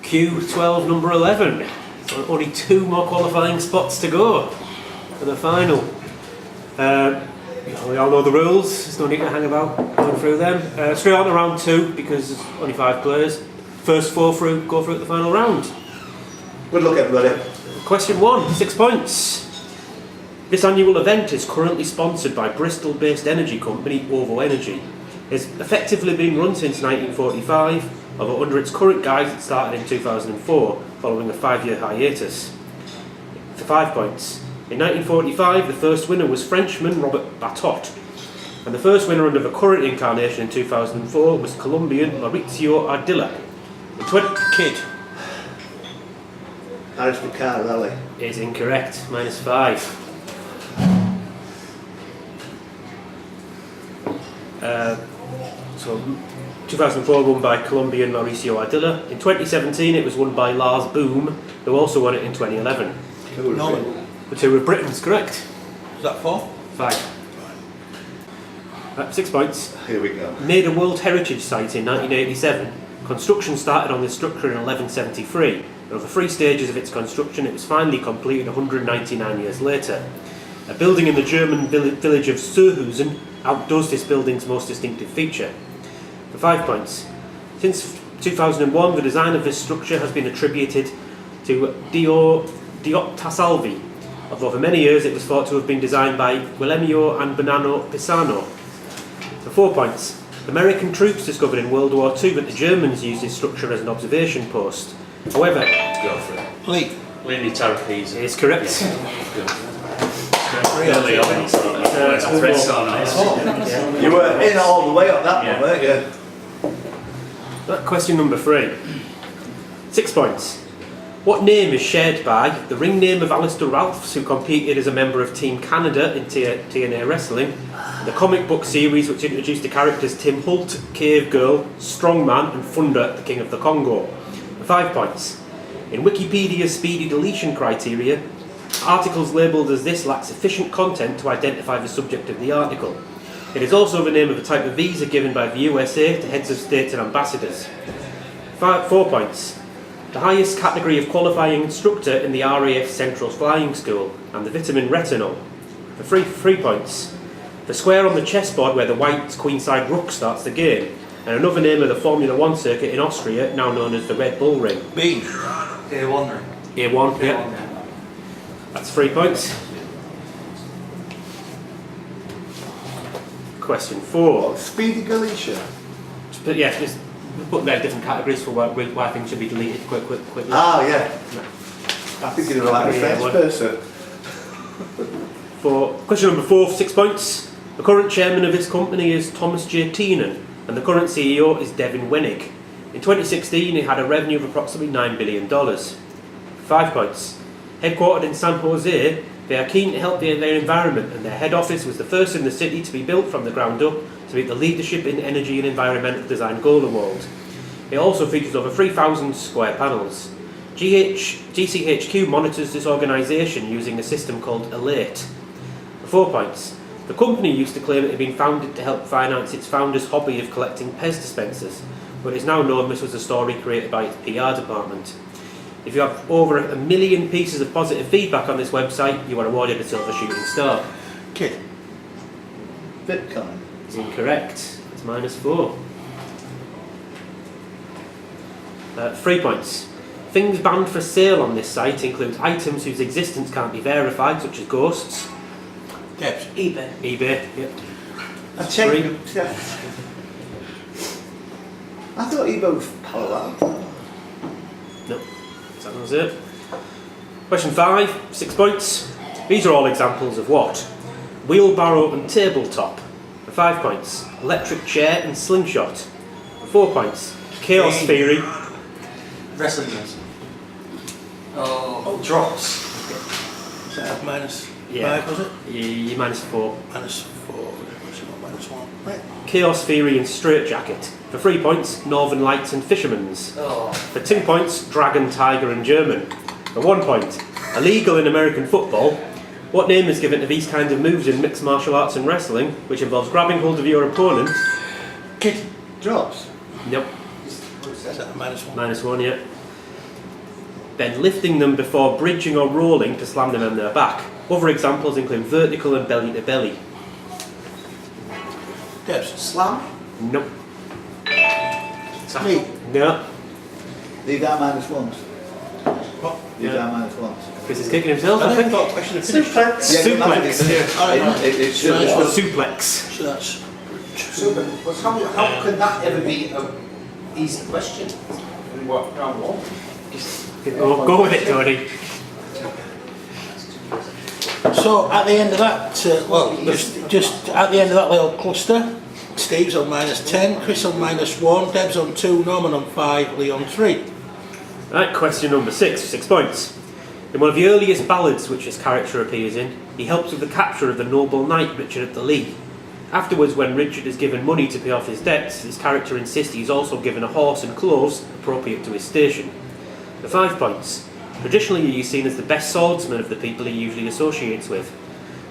QU12 number 11. So only 2 more qualifying spots to go for the final. We all know the rules, there's no need to hang about going through them. Straight on to round 2 because there's only 5 players. First 4 through go through at the final round. Good luck, everybody. Question 1, 6 points. This annual event is currently sponsored by Bristol-based energy company OVO Energy. It's effectively been run since 1945, although under its current guise it started in 2004, following a 5-year hiatus. For 5 points. In 1945, the first winner was Frenchman Robert Batot, and the first winner under the current incarnation in 2004 was Colombian Mauricio Ardila. Kid. Irish Car Rally. Is incorrect, -5. So 2004 won by Colombian Mauricio Ardila. In 2017 it was won by Lars Boom, who also won it in 2011. No. The 2 were Britain's correct. Is that 4? 5. 6 points. Here we go. Made a World Heritage Site in 1987, construction started on this structure in 1173. And over 3 stages of its construction, it was finally completed 199 years later. A building in the German village of Surhusen outdoes this building's most distinctive feature. For 5 points. Since 2001, the design of this structure has been attributed to Diottasalvi, although for many years it was thought to have been designed by Guillermo and Bernardo Pisano. For 4 points. American troops discovered in World War II that the Germans used this structure as an observation post. However, Go for it. Lee. Lily Tarapese. is correct. Early on, so that's very so nice. You were in all the way up that one, weren't you? Question number 3. 6 points. What name is shared by the ring name of Alistair Ralphs, who competed as a member of Team Canada in TNA Wrestling, the comic book series which introduced the characters Tim Holt, Cave Girl, Strongman and Thunder, the King of the Congo? For 5 points. In Wikipedia's speedy deletion criteria, articles labelled as this lack sufficient content to identify the subject of the article. It is also the name of a type of visa given by the USA to heads of states and ambassadors. 4 points. The highest category of qualifying instructor in the RAF Central Flying School, and the vitamin retinol. For 3 points. The square on the chessboard where the white queenside rook starts the game, and another name of the Formula 1 circuit in Austria, now known as the Red Bull Ring. B. A1 ring. A1, yeah. That's 3 points. Question 4. Speedy Galicia. But yeah, just put there different categories for why things should be deleted quickly. Ah, yeah. I think you're like a French person. For question number 4, 6 points. The current chairman of this company is Thomas J. Teenan, and the current CEO is Devin Wenig. In 2016, it had a revenue of approximately $9 billion. 5 points. Headquartered in San Jose, they are keen to help their environment, and their head office was the first in the city to be built from the ground up to meet the Leadership in Energy and Environmental Design Goal Award. It also features over 3,000 square panels. GCHQ monitors this organisation using a system called Elate. For 4 points. The company used to claim it had been founded to help finance its founder's hobby of collecting Pez dispensers, but it is now known this was a story created by its PR department. If you have over 1 million pieces of positive feedback on this website, you are awarded a silver shooting star. Kid. Bitcoin. It's incorrect. It's -4. 3 points. Things banned for sale on this site include items whose existence can't be verified, such as ghosts. Debs. eBay. eBay, yep. I checked. I thought eBay was Palo Alto. No, that was it. Question 5, 6 points. These are all examples of what? Wheelbarrow and tabletop. For 5 points. Electric chair and slingshot. For 4 points. Chaos theory. Wrestling rings. Oh, drops. Is that minus Yeah. 5, was it? You're -4. -4. -1. Right. Chaos theory and straitjacket. For 3 points. Northern Lights and Fisherman's. Oh. For 2 points. Dragon, Tiger and German. For 1 point. Illegal in American football. What name is given to these kinds of moves in mixed martial arts and wrestling, which involves grabbing hold of your opponent? Kid. Drops. Nope. Is that a -1? -1, yeah. then lifting them before bridging or rolling to slam them on their back. Other examples include vertical and belly to belly. Debs. Slam. Nope. Me. No. Leave that minus ones. What? Leave Yeah. that minus ones. Chris is kicking himself, I think. thought I should have finished. Suplex. Suplex. It should Nice have one. Suplex. So that's Super. But how can that ever be an easy question? In what, round one? Go with it, Tony. So at the end of that, just at the end of that little cluster, Steve's on -10, Chris on -1, Deb's on 2, Norman on 5, Lee on 3. Right, question number 6, 6 points. In one of the earliest ballads which his character appears in, he helps with the capture of the noble knight Richard of the Lee. Afterwards, when Richard is given money to pay off his debts, his character insists he is also given a horse and clothes appropriate to his station. The 5 points. Traditionally, he is seen as the best swordsman of the people he usually associates with.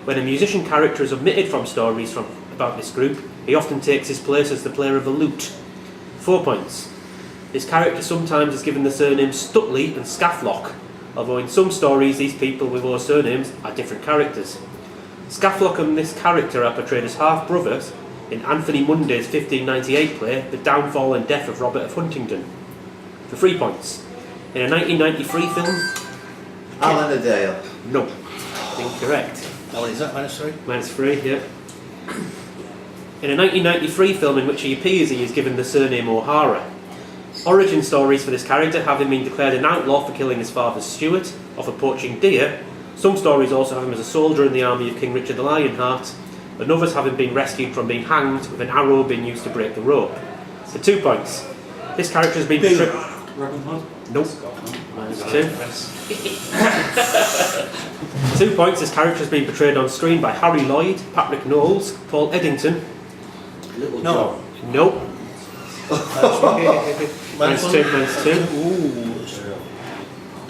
When a musician character is omitted from stories about this group, he often takes his place as the player of a lute. 4 points. His character sometimes is given the surnames Stutley and Scathlock, although in some stories these people with those surnames are different characters. Scathlock and this character are portrayed as half-brothers in Anthony Munday's 1598 play The Downfall and Death of Robert of Huntingdon. For 3 points. In a 1993 film... Alan Adale. No. Incorrect. Alan, is that -3? -3, yeah. In a 1993 film in which he appears, he is given the surname O'Hara. Origin stories for this character have him been declared an outlaw for killing his father's steward, or for poaching deer. Some stories also have him as a soldier in the army of King Richard the Lionheart, and others have him being rescued from being hanged with an arrow being used to break the rope. For 2 points. This character has been portrayed... Robin Hood. Nope. -2. 2 points. This character has been portrayed on screen by Harry Lloyd, Patrick Knowles, Paul Eddington. Little No. John. Nope. -2. Ooh.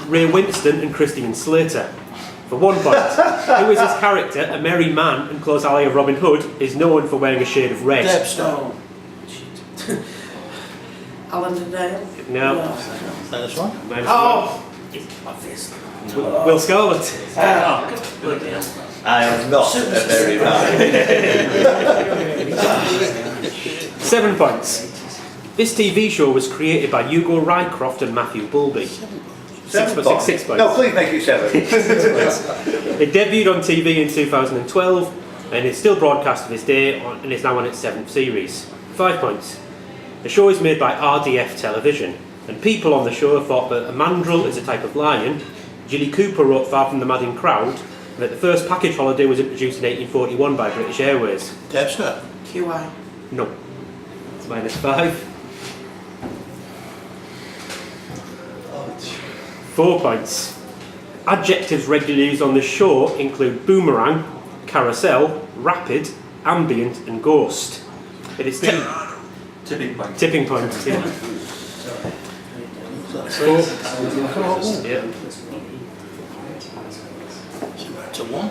Ray Winston and Christian Slater. For 1 point. Who is this character? A merry man and close ally of Robin Hood is known for wearing a shade of red. Deb's. Oh. Alan Adale. No. -1. -1. Oh. Obvious. Will Scarlett. I am not a very man. 7 points. This TV show was created by Hugo Rycroft and Matthew Bulby. 7 Six points. points. No, please make it 7. It debuted on TV in 2012 and is still broadcast to this day and is now on its 7th series. 5 points. The show is made by RDF Television, and people on the show thought that a mandrill is a type of lion. Gilly Cooper wrote Far From the Madding Crowd, and that the first package holiday was introduced in 1841 by British Airways. Deb's. QI. No. It's -5. 4 points. Adjectives regularly used on the show include boomerang, carousel, rapid, ambient, and ghost. It is Tipping point. tipping point. Yeah. Yeah. To 1.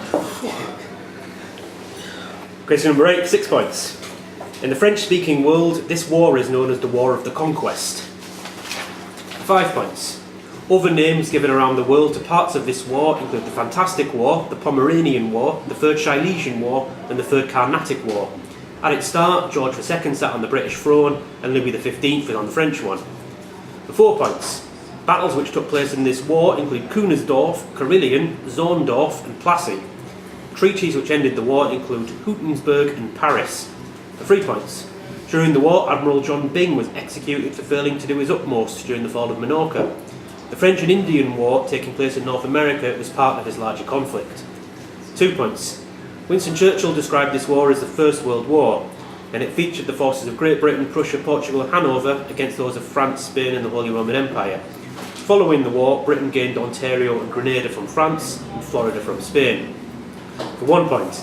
Question number 8, 6 points. In the French-speaking world, this war is known as the War of the Conquest. 5 points. Other names given around the world to parts of this war include the Fantastic War, the Pomeranian War, the Third Silesian War, and the Third Carnatic War. At its start, George II sat on the British throne, and Louis XV was on the French one. For 4 points. Battles which took place in this war include Kunersdorf, Carillion, Zorndorf, and Plassey. Treaties which ended the war include Houtensburg and Paris. For 3 points. During the war, Admiral John Byng was executed for failing to do his utmost during the fall of Minorca. The French and Indian War, taking place in North America, was part of this larger conflict. 2 points. Winston Churchill described this war as the First World War, and it featured the forces of Great Britain, Prussia, Portugal and Hanover against those of France, Spain and the Holy Roman Empire. Following the war, Britain gained Ontario and Grenada from France and Florida from Spain. For 1 point.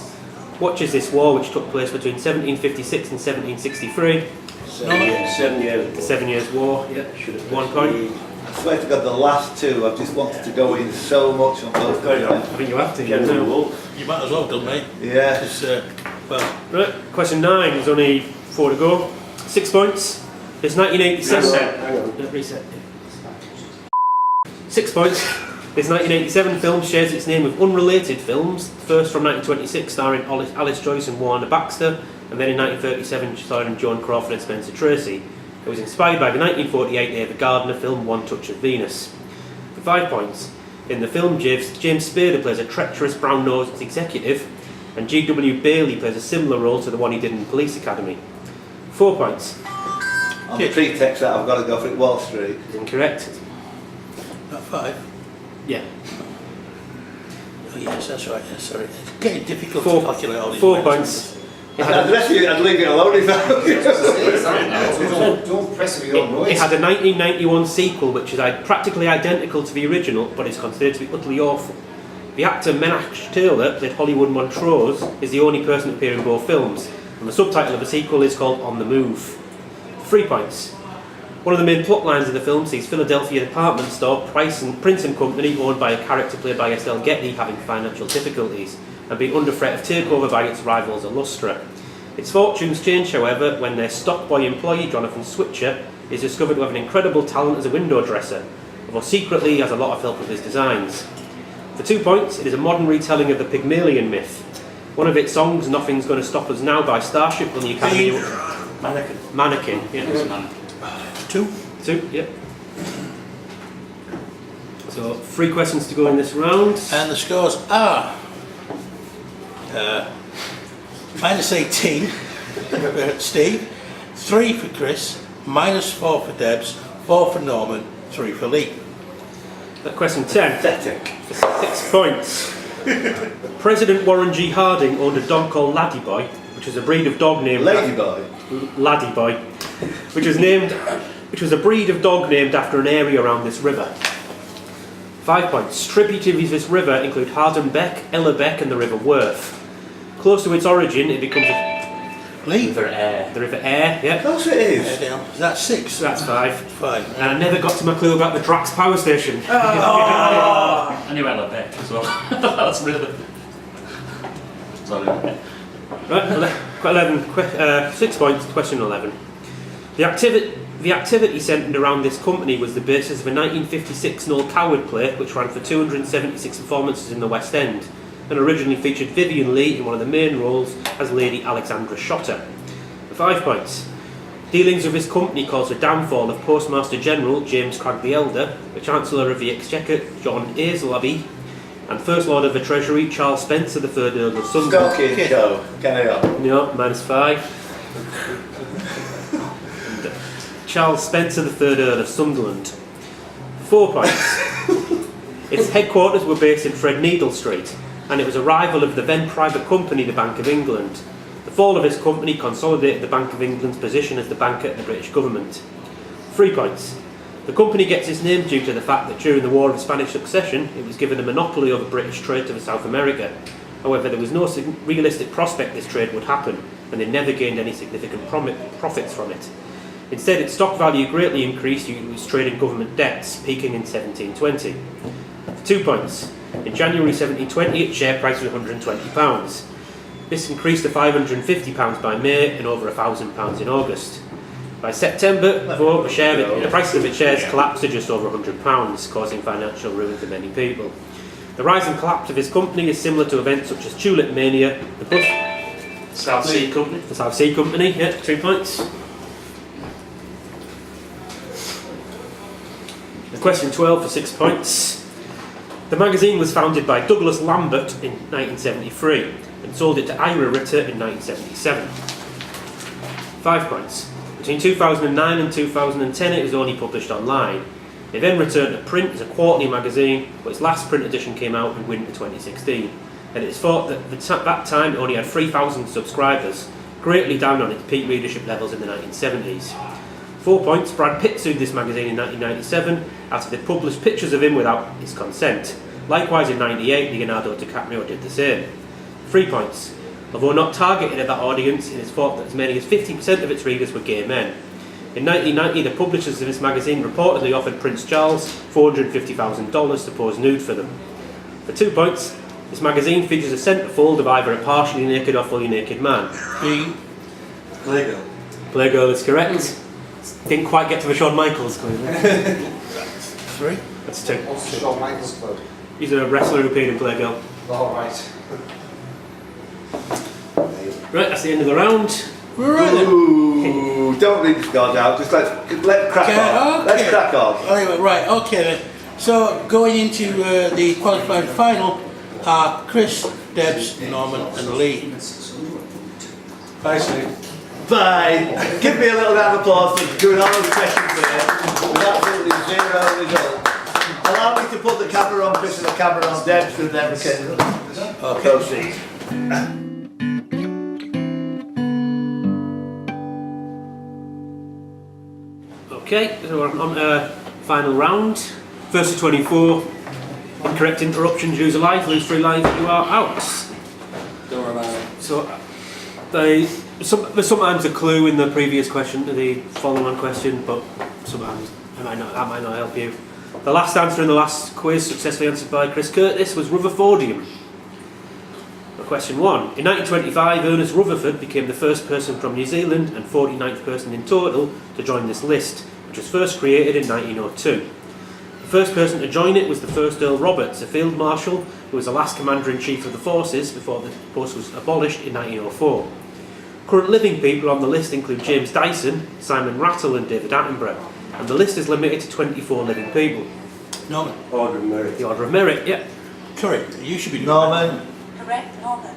What is this war which took place between 1756 and 1763? 7 years. The 7 Years' War. Yeah. 1 point. I swear to God, the last two, I've just wanted to go in so much on both. I think you have to. General Yeah. Wolf. You might as well have done, mate. Yeah. Because, well, Right, question 9, there's only 4 to go. 6 points. It's 1987. Reset. Hang on. Reset. 6 points. This 1987 film shares its name with unrelated films, first from 1926 starring Alice Joyce and Warner Baxter, and then in 1937 starring Joan Crawford and Spencer Tracy. It was inspired by the 1948 David Gardner film One Touch of Venus. For 5 points, in the film James Spader plays a treacherous brown-nosed executive, and G.W. Bailey plays a similar role to the one he did in Police Academy. 4 points. On the pretext that I've got to go for it, Wall Street. Incorrect. Not 5. Yeah. Oh yes, that's right. Yeah, sorry. It's getting difficult Four- to calculate all these. 4 numbers. points. It had I'd a- rest you, I'd leave it alone if I Don't press with your It noise. had a 1991 sequel which is practically identical to the original, but is considered to be utterly awful. The actor Menach Taylor, played Hollywood Montrose, is the only person to appear in both films, and the subtitle of the sequel is called On the Move. 3 points. One of the main plot lines of the film sees Philadelphia department store Prince and Company, owned by a character played by Estelle Getty, having financial difficulties and being under threat of takeover by its rivals Illustra. Its fortunes change, however, when their stock boy employee Jonathan Switcher is discovered to have an incredible talent as a window dresser, although secretly he has a lot of help with his designs. For 2 points, it is a modern retelling of the Pygmalion myth. One of its songs, Nothing's Gonna Stop Us Now by Starship, won the Academy Mannequin. Yeah. 2. 2, yeah. So 3 questions to go in this round. And the scores are -18 for Steve, 3 for Chris, -4 for Debs, 4 for Norman, 3 for Lee. Question 10. pathetic. 6 points. President Warren G. Harding owned a dog called Ladyboy, which was a breed of dog named Ladyboy. Ladyboy, which was a breed of dog named after an area around this river. 5 points. Tributaries of this river include Hardham Beck, Ella Beck, and the River Worth. Close to its origin, it becomes Lee? River Air. the River Air. Of Yeah, course it is. Down. Is that 6? so that's 5. 5. And I never got to my clue about the Drax power station. And you went like that as well. That's really. Sorry. Right, 6 points, question 11. The activity centred around this company was the basis of a 1956 Noel Coward play which ran for 276 performances in the West End and originally featured Vivian Leigh in one of the main roles as Lady Alexandra Shotter. For 5 points. Dealings with this company caused the downfall of Postmaster General James Cragg the Elder, the Chancellor of the Exchequer John Aislabie, and First Lord of the Treasury Charles Spencer, the third Earl of Sunderland. Stalking show. Carry on. No, -5. Charles Spencer, the third Earl of Sunderland. 4 points. Its headquarters were based in Threadneedle Street, and it was a rival of the then private company, the Bank of England. The fall of this company consolidated the Bank of England's position as the banker of the British government. 3 points. The company gets its name due to the fact that during the War of Spanish Succession, it was given a monopoly over British trade to South America. However, there was no realistic prospect this trade would happen, and they never gained any significant profits from it. Instead, its stock value greatly increased due to its trade in government debts, peaking in 1720. 2 points. In January 1720, its share price was £120. This increased to £550 by May and over £1,000 in August. By September, though, the prices of its shares collapsed to just over £100, causing financial ruin for many people. The rise and collapse of this company is similar to events such as Tulip Mania, the South Sea Company. The South Sea Company, yeah, 2 points. Question 12 for 6 points. The magazine was founded by Douglas Lambert in 1973 and sold it to Ira Ritter in 1977. 5 points. Between 2009 and 2010 it was only published online. It then returned to print as a quarterly magazine, but its last print edition came out in winter 2016. And it's thought that at that time it only had 3,000 subscribers, greatly down on its peak readership levels in the 1970s. 4 points. Brad Pitt sued this magazine in 1997 after they published pictures of him without his consent. Likewise in 1998, Leonardo DiCaprio did the same. 3 points. Although not targeted at that audience, it is thought that as many as 50% of its readers were gay men. In 1990, the publishers of this magazine reportedly offered Prince Charles $450,000 to pose nude for them. For 2 points, this magazine features a centrefold of either a partially naked or fully naked man. Playgirl. Playgirl is correct. Didn't quite get to the Shawn Michaels. 3. That's 2. What's Shawn Michaels club? He's a wrestler who appeared in Playgirl. All right. Right, that's the end of the round. We're right then. Ooh, don't read the scores out. Just let crack on. Let's crack on. Right, okay then. So going into the qualifying final are Chris, Debs, Norman and Lee. Bye, Sue. Bye. Give me a little round of applause for doing all those questions there with absolutely 0 results. Allow me to put the camera on Chris and the camera on Deb so then we can proceed. Okay, so we're on to final round. First to 24. Incorrect interruptions, use a life, lose 3 life, you are out. Don't worry about it. So there's sometimes a clue in the previous question, the following on question, but sometimes that might not help you. The last answer in the last quiz, successfully answered by Chris Curtis, was Rutherfordium. Question 1. In 1925, Ernest Rutherford became the first person from New Zealand and 49th person in total to join this list, which was first created in 1902. The first person to join it was the first Earl Roberts, a field marshal who was the last commander-in-chief of the forces before the post was abolished in 1904. Current living people on the list include James Dyson, Simon Rattle and David Attenborough, and the list is limited to 24 living people. Norman. Order of merit. The Order of Merit, yeah. Correct. You should be doing Norman. Correct, Norman.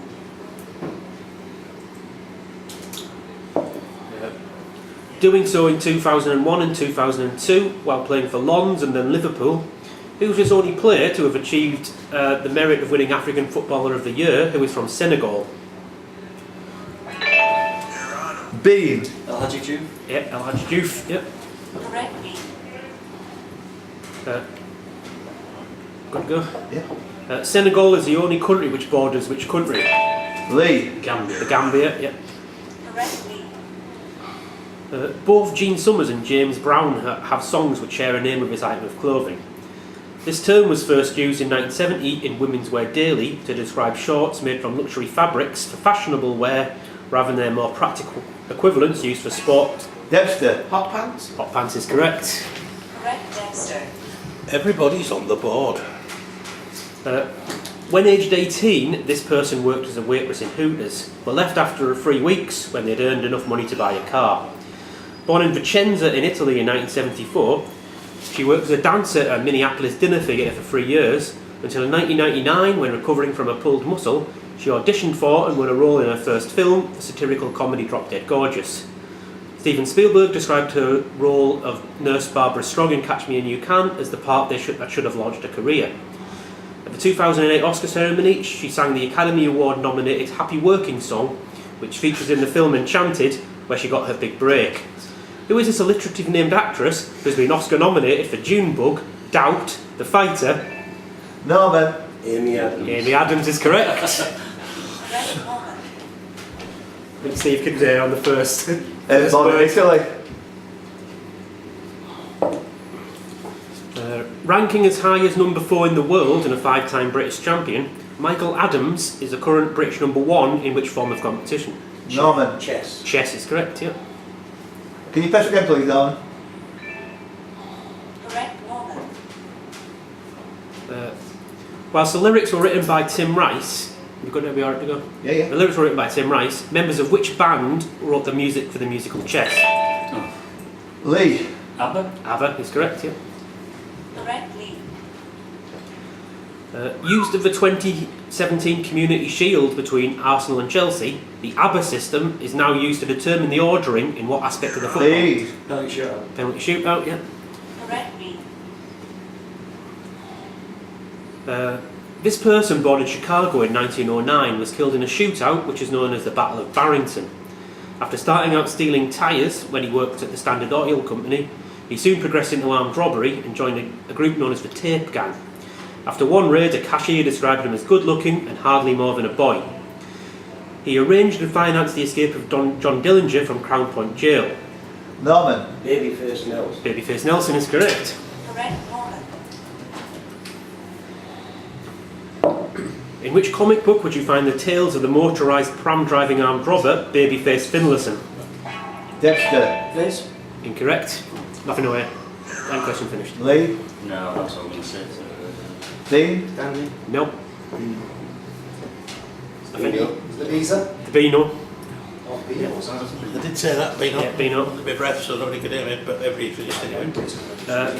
Doing so in 2001 and 2002 while playing for Lons and then Liverpool. He was his only player to have achieved the merit of winning African Footballer of the Year, who is from Senegal. Bean. El Hadji Diouf. Yep, El Hadji Diouf, yep. Correct, me. Good go. Yeah. Senegal is the only country which borders which country? Lee. Gambia. The Gambia, yep. Correct, me. Both Gene Summers and James Brown have songs which share a name of this item of clothing. This term was first used in 1970 in Women's Wear Daily to describe shorts made from luxury fabrics for fashionable wear rather than their more practical equivalents used for sport. Debster. Hot pants? Hot pants is correct. Correct, Dexter. Everybody's on the board. When aged 18, this person worked as a waitress in Hooters, but left after 3 weeks when they'd earned enough money to buy a car. Born in Vicenza in Italy in 1974, she worked as a dancer at a Minneapolis dinner theatre for 3 years, until in 1999, when recovering from a pulled muscle, she auditioned for and won a role in her first film, the satirical comedy Drop Dead Gorgeous. Steven Spielberg described her role of Nurse Barbara Strong in Catch Me If You Can as the part that should have launched a career. At the 2008 Oscar ceremony, she sang the Academy Award nominated Happy Working song, which features in the film Enchanted, where she got her big break. Who is this alliterative named actress who has been Oscar nominated for Junebug, Doubt, The Fighter? Norman. Amy Adams. Amy Adams is correct. Correct, Norman. And Steve can on the first. Born in Italy. Ranking as high as number 4 in the world and a 5-time British champion, Michael Adams is the current British number 1 in which form of competition? Norman. Chess. Chess is correct, yeah. Can you press again, please, Norman? Correct, Norman. Whilst the lyrics were written by Tim Rice, you've got to be alright to go? Yeah. The lyrics were written by Tim Rice. Members of which band wrote the music for the musical Chess? Lee. ABBA. ABBA is correct, yeah. Correct, Lee. Used of the 2017 Community Shield between Arsenal and Chelsea, the ABBA system is now used to determine the ordering in what aspect of the football? Lee. Penalty shootout. Penalty shootout, yeah. Correct, Lee. This person born in Chicago in 1909 was killed in a shootout which is known as the Battle of Barrington. After starting out stealing tyres when he worked at the Standard Oil Company, he soon progressed into armed robbery and joined a group known as the Tape Gang. After one raid, a cashier described him as good-looking and hardly more than a boy. He arranged and financed the escape of John Dillinger from Crown Point Jail. Norman. Babyface Nelson. Babyface Nelson is correct. Correct, Norman. In which comic book would you find the tales of the motorised pram-driving armed robber, Babyface Finlayson? Dexter. Liz. Incorrect. Nothing away. End question finished. Lee. No, that's what I'm going to say. Dean? Danny. No. I think The visa? the Beano. Oh, Beano, was that? I did say that, Beano. Yeah, Beano. A bit ref, so nobody could hear me, but everybody finished anyway.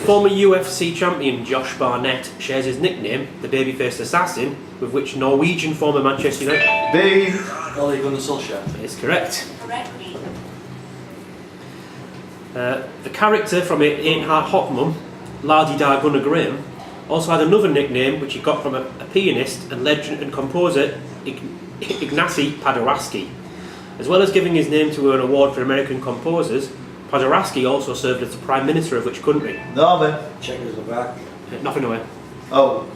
Former UFC champion Josh Barnett shares his nickname, the babyfaced assassin, with which Norwegian former Manchester United. Dean? Ole Gunnar Solskjaer. That is correct. Correct me. The character from It Ain't Hot Mum, Lardy Da Gunnar Graham, also had another nickname which he got from a pianist and legend and composer Ignacy Paderewski. As well as giving his name to an award for American composers, Paderewski also served as the Prime Minister of which country? Norman? Czechoslovakia. Nothing away. Oh.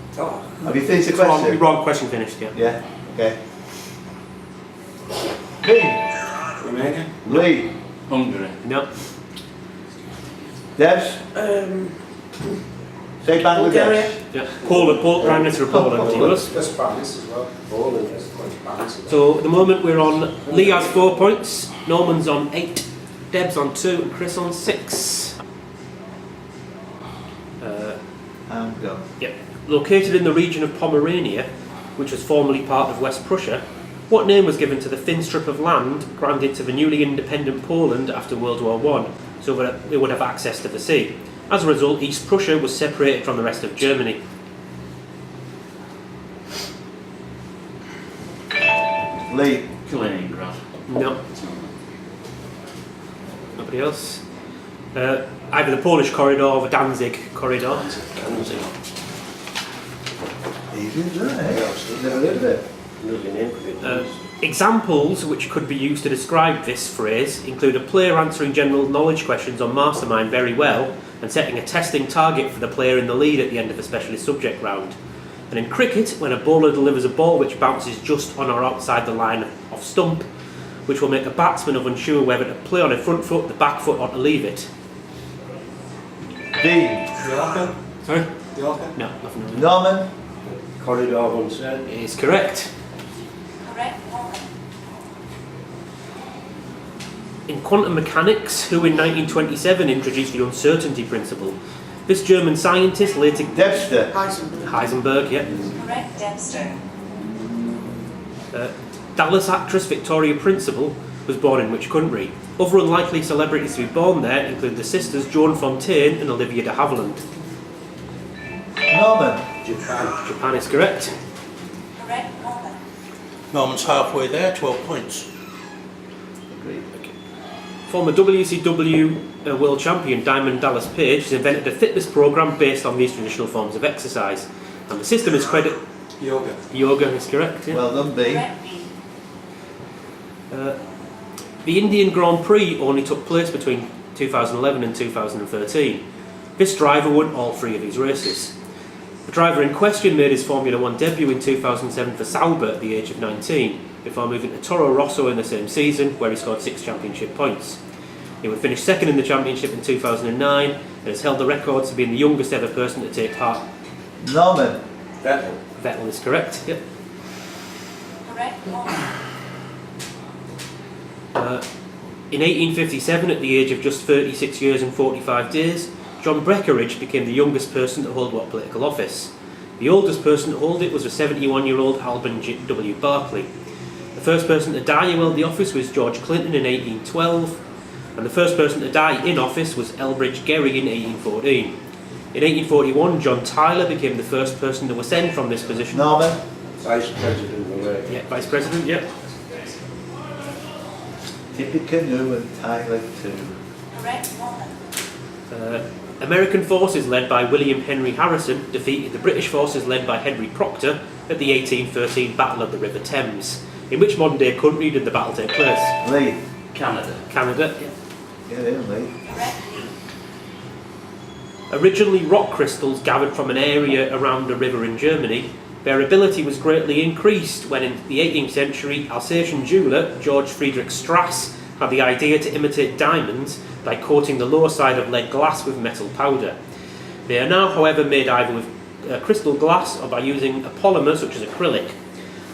Have you finished the question? Wrong question finished, yeah. Yeah, okay. Dean? Romania. Lee? Hungary. No. Debs? Say Bangladesh. Yeah. Poland, Prime Minister of Poland, he was. That's Spanish as well. Poland, yes. Spanish. So at the moment we're on, Lee has 4 points, Norman's on 8, Deb's on 2 and Chris on 6. I'm done. Yep. Located in the region of Pomerania, which was formerly part of West Prussia, what name was given to the thin strip of land granted to the newly independent Poland after World War I, so that it would have access to the sea? As a result, East Prussia was separated from the rest of Germany. Lee? Kaliningrad. No. Nobody else? Either the Polish corridor or the Danzig corridor. Easy, isn't it? Never heard of it. Lovely name for it. Examples which could be used to describe this phrase include a player answering general knowledge questions on Mastermind very well and setting a testing target for the player in the lead at the end of a specialist subject round. And in cricket, when a bowler delivers a ball which bounces just on or outside the line of stump, which will make a batsman unsure whether to play on a front foot, the back foot, or to leave it. Dean? Yorker. Sorry? Yorker. No, nothing. Really. Norman? Corridor unsaid. It is correct. Correct Norman. In quantum mechanics, who in 1927 introduced the uncertainty principle? This German scientist later... Debster? Heisenberg, yeah. Correct Dempster. Dallas actress Victoria Principal was born in which country? Other unlikely celebrities to be born there include the sisters Joan Fontaine and Olivia de Havilland. Norman? Japan is correct. Correct Norman. Norman's halfway there, 12 points. Agreed. Former WCW World Champion Diamond Dallas Page has invented a fitness program based on these traditional forms of exercise. And the system is credited... Yoga. Yoga is correct, yeah. Well done, B. Correct B. The Indian Grand Prix only took place between 2011 and 2013. This driver won all 3 of his races. The driver in question made his Formula 1 debut in 2007 for Sauber at the age of 19, before moving to Toro Rosso in the same season, where he scored 6 championship points. He would finish second in the championship in 2009 and has held the record to being the youngest ever person to take part. Norman? Vettel is correct, yep. Correct Norman. In 1857, at the age of just 36 years and 45 days, John Breckinridge became the youngest person to hold what political office? The oldest person to hold it was a 71-year-old Alban W. Barkley. The first person to die who held the office was George Clinton in 1812, and the first person to die in office was Elbridge Gerry in 1814. In 1841, John Tyler became the first person to ascend from this position. Norman? Vice President elect. Yeah, Vice President, yeah. Tippecanoe and Tyler too. Correct Norman. American forces led by William Henry Harrison defeated the British forces led by Henry Proctor at the 1813 Battle of the River Thames. In which modern day country did the battle take place? Lee? Canada. Canada. Yeah. Get in, Lee. Correct B. Originally rock crystals gathered from an area around a river in Germany, their ability was greatly increased when in the 18th century Alsatian jeweller George Friedrich Strass had the idea to imitate diamonds by coating the lower side of lead glass with metal powder. They are now, however, made either with crystal glass or by using a polymer such as acrylic.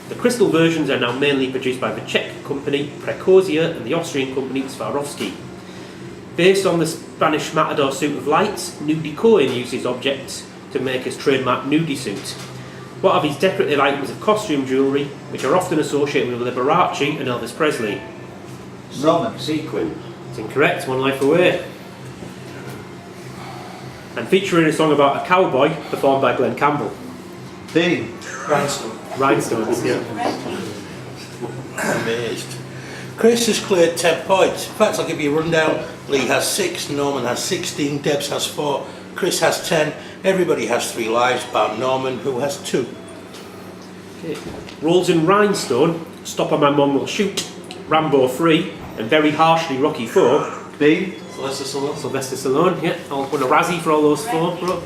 The crystal versions are now mainly produced by the Czech company Prekozia and the Austrian company Swarovski. Based on the Spanish Matador suit of lights, Nudie Cohen uses objects to make his trademark Nudie suit. What are these decorative items of costume jewellery which are often associated with Liberace and Elvis Presley? Norman. Sequin. It's incorrect, one life away. And featuring a song about a cowboy performed by Glenn Campbell. B. Rhinestones, yeah. Correct lead. Amazed. Chris has cleared 10 points. In fact, I'll give you a rundown. Lee has 6, Norman has 16, Debs has 4, Chris has 10. Everybody has 3 lives, bar Norman, who has 2. Okay. Roles in Rhinestone, Stop or My Mum Will Shoot, Rambo 3, and Very Harshly Rocky 4. B. Sylvester Stallone, yeah. I'll win a Razzie for all those 4, bro.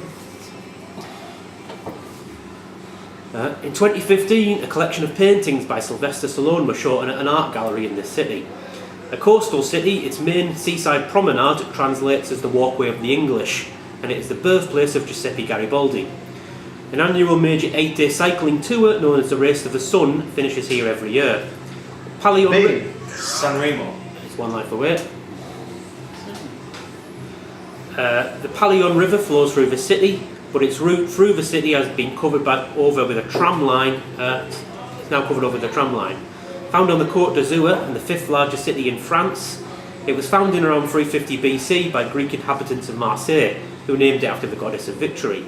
In 2015, a collection of paintings by Sylvester Stallone were shown at an art gallery in this city. A coastal city, its main seaside promenade translates as the Walkway of the English, and it is the birthplace of Giuseppe Garibaldi. An annual major 8-day cycling tour known as the Race to the Sun finishes here every year. B. San Remo. It's one life away. The Palion River flows through the city, but its route through the city has been covered over with a tram line. It's now covered over with a tram line. Found on the Côte d'Azur, and the 5th largest city in France, it was founded in around 350 BC by Greek inhabitants of Marseille, who named it after the goddess of victory.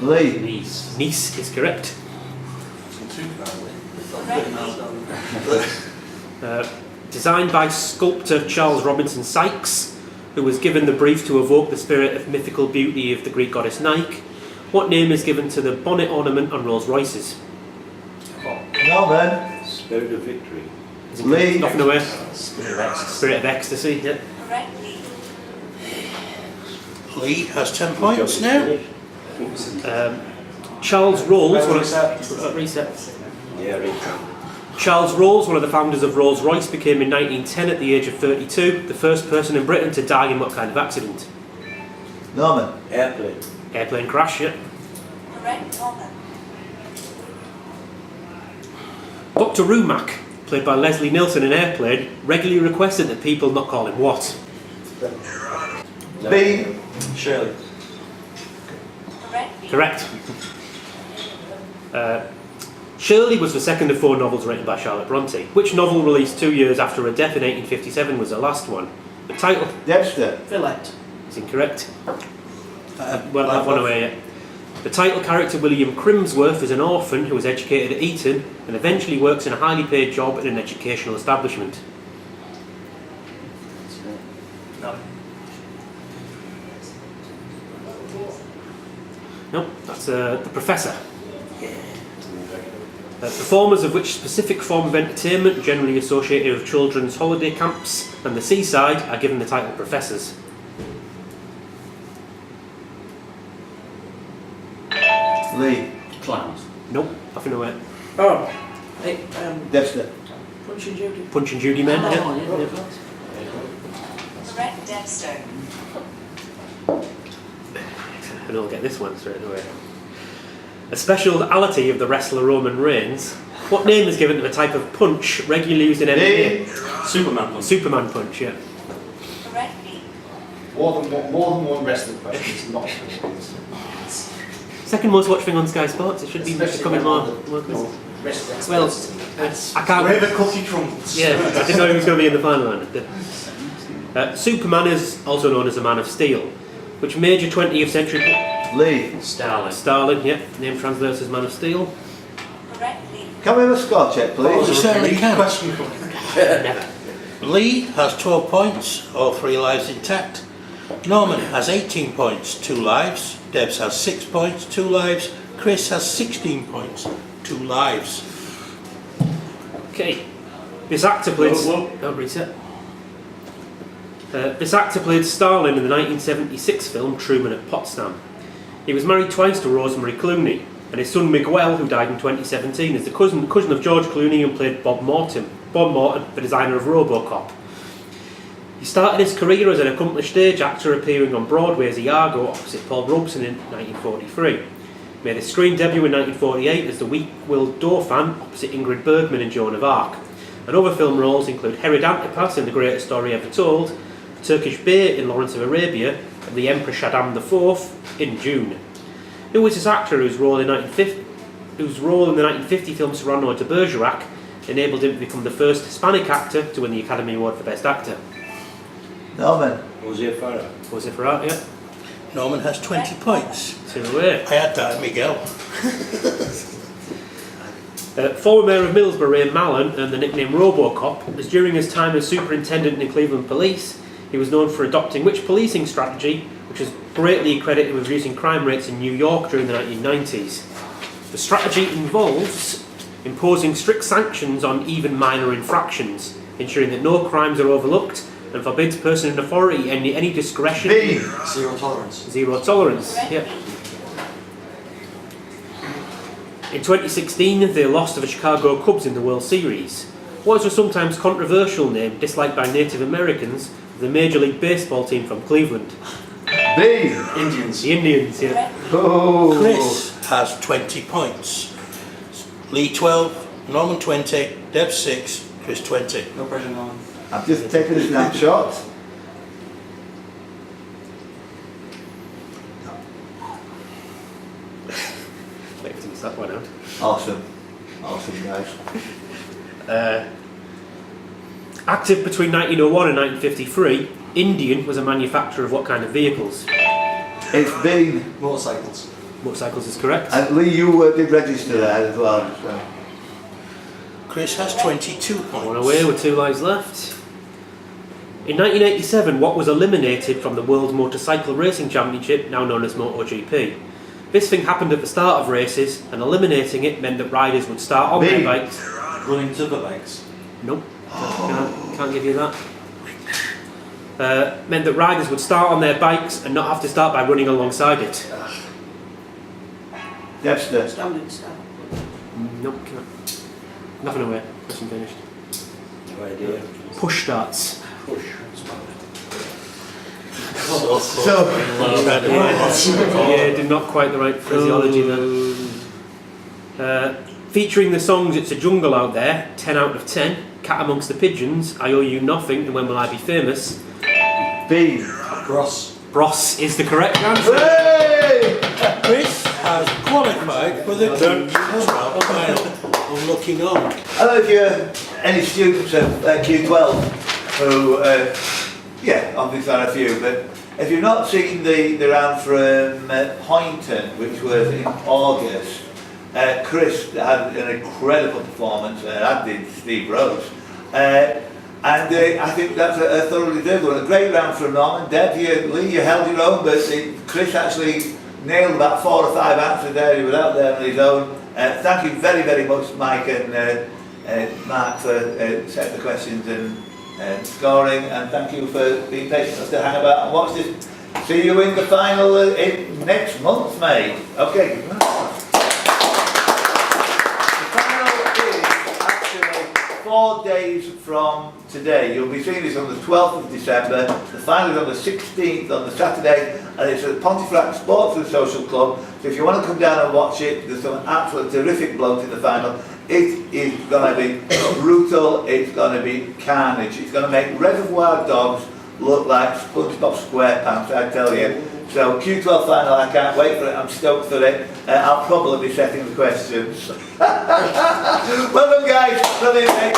Lee. Nice is correct. Designed by sculptor Charles Robinson Sykes, who was given the brief to evoke the spirit of mythical beauty of the Greek goddess Nike. What name is given to the bonnet ornament on Rolls Royces? Norman. Spirit of victory. Lee. Nothing away. Spirit Spirit of ecstasy, yeah. Correct lead. Lee has 10 points now. Charles Rolls, Reset. Yeah, reset. Charles Rolls, one of the founders of Rolls-Royce, became in 1910 at the age of 32 the first person in Britain to die in what kind of accident? Norman. Airplane. Airplane crash, yeah. Correct Norman. Dr. Rumack, played by Leslie Nielsen in Airplane, regularly requested that people not call him what? B. Shirley. Correct lead. Correct. Shirley was the second of 4 novels written by Charlotte Bronte. Which novel released 2 years after her death in 1857 was the last one? The title Debster. Villette. is incorrect. Well, that one away, yeah. The title character William Crimsworth is an orphan who was educated at Eton and eventually works in a highly paid job at an educational establishment. No. No, that's The Professor. Performers of which specific form of entertainment, generally associated with children's holiday camps and the seaside, are given the title Professors. Lee. Clowns. Nope, nothing away. Oh. Hey, Debster. Punch and Judy. Punch and Judy men, yeah. Oh, yeah. Correct Debster. And I'll get this one straight away. A speciality of the wrestler Roman Reigns. What name is given to the type of punch regularly used in MMA? Superman punch. Superman punch, yeah. Correct lead. More than one wrestling question is not. Second most watched thing on Sky Sports. It should be becoming more. Well, I can't. Where the cookie crumbles. Yeah, I didn't know he was going to be in the final line. Superman is also known as a Man of Steel, which major 20th century. Lee. Stalin, yeah. Name translates as Man of Steel. Correct lead. Can we have a score check, please? You certainly can. Question. Never. Lee has 12 points, all 3 lives intact. Norman has 18 points, 2 lives. Debs has 6 points, 2 lives. Chris has 16 points, 2 lives. Okay. This actor played. Whoa. Oh, reset. This actor played Stalin in the 1976 film Truman at Potsdam. He was married twice to Rosemary Clooney, and his son Miguel, who died in 2017, is the cousin of George Clooney and played Bob Morton, the designer of RoboCop. He started his career as an accomplished stage actor, appearing on Broadway as Iago opposite Paul Robeson in 1943. Made his screen debut in 1948 as the weak-willed Dauphin opposite Ingrid Bergman in Joan of Arc. And other film roles include Herod Antipas in The Greatest Story Ever Told, Turkish Bey in Lawrence of Arabia, and the Emperor Shaddam IV in June. Who was this actor whose role in the 1950 film Cyrano de Bergerac enabled him to become the first Hispanic actor to win the Academy Award for Best Actor? Norman. Jose Farah. Was it for that? Yeah. Norman has 20 points. 2 away. I had that, Miguel. Former Mayor of Middlesbrough, Ray Mallon, earned the nickname Robocop, as during his time as superintendent in Cleveland Police, he was known for adopting which policing strategy, which is greatly credited with reducing crime rates in New York during the 1990s. The strategy involves imposing strict sanctions on even minor infractions, ensuring that no crimes are overlooked, and forbids person in authority any discretion. B. Zero tolerance. Zero tolerance. Yeah. In 2016, they lost to the Chicago Cubs in the World Series. What is a sometimes controversial name disliked by Native Americans of the Major League Baseball team from Cleveland? B. Indians. The Indians, yeah. Oh. Chris has 20 points. Lee 12, Norman 20, Deb 6, Chris 20. No pressure, no one. I've just taken a snapshot. Wait till you start one out. Awesome. Awesome, guys. Active between 1901 and 1953, Indian was a manufacturer of what kind of vehicles? It's been, Motorcycles. Motorcycles is correct. and Lee, you did register there as well. So. Chris has 22 points. One away with 2 lives left. In 1987, what was eliminated from the World Motorcycle Racing Championship, now known as MotoGP? This thing happened at the start of races, and eliminating it meant that riders would start on their bikes. Running to the bikes. Nope, can't give you that. Meant that riders would start on their bikes and not have to start by running alongside it. Debster. Standing start. Nope, can't. Nothing away. Question finished. No idea. Push starts. Push. So, Yeah, did not quite the right phraseology there. Featuring the songs It's a Jungle Out There, 10 out of 10, Cat Amongst the Pigeons, I Owe You Nothing, and When Will I Be Famous? B. Cross. Bros is the correct answer. Hey! Chris has qualified for the Q12 final. I'm looking on. I don't know if you're any students of Q12 who, yeah, obviously there are a few, but if you've not seen the round from Poynton, which was in August, Chris had an incredible performance, as did Steve Rose. And I think that's a thoroughly deserved one. A great round from Norman. Deb, Lee, you held your own, but Chris actually nailed about 4 or 5 answers there. He was out there on his own. Thank you very, very much, Mike and Mark, for setting the questions and scoring. And thank you for being patient enough to hang about and watch this. See you in the final next month, mate. Okay. The final is actually 4 days from today. You'll be seeing this on the 12th of December. The final is on the 16th, on the Saturday, and it's at Pontefract Sports and Social Club. So if you want to come down and watch it, there's some absolute terrific blokes in the final. It is going to be brutal, it's going to be carnage. It's going to make Reservoir Dogs look like SpongeBob SquarePants, I tell you. So Q12 final, I can't wait for it, I'm stoked for it. I'll probably be setting the questions. Well done guys, brilliant, mate.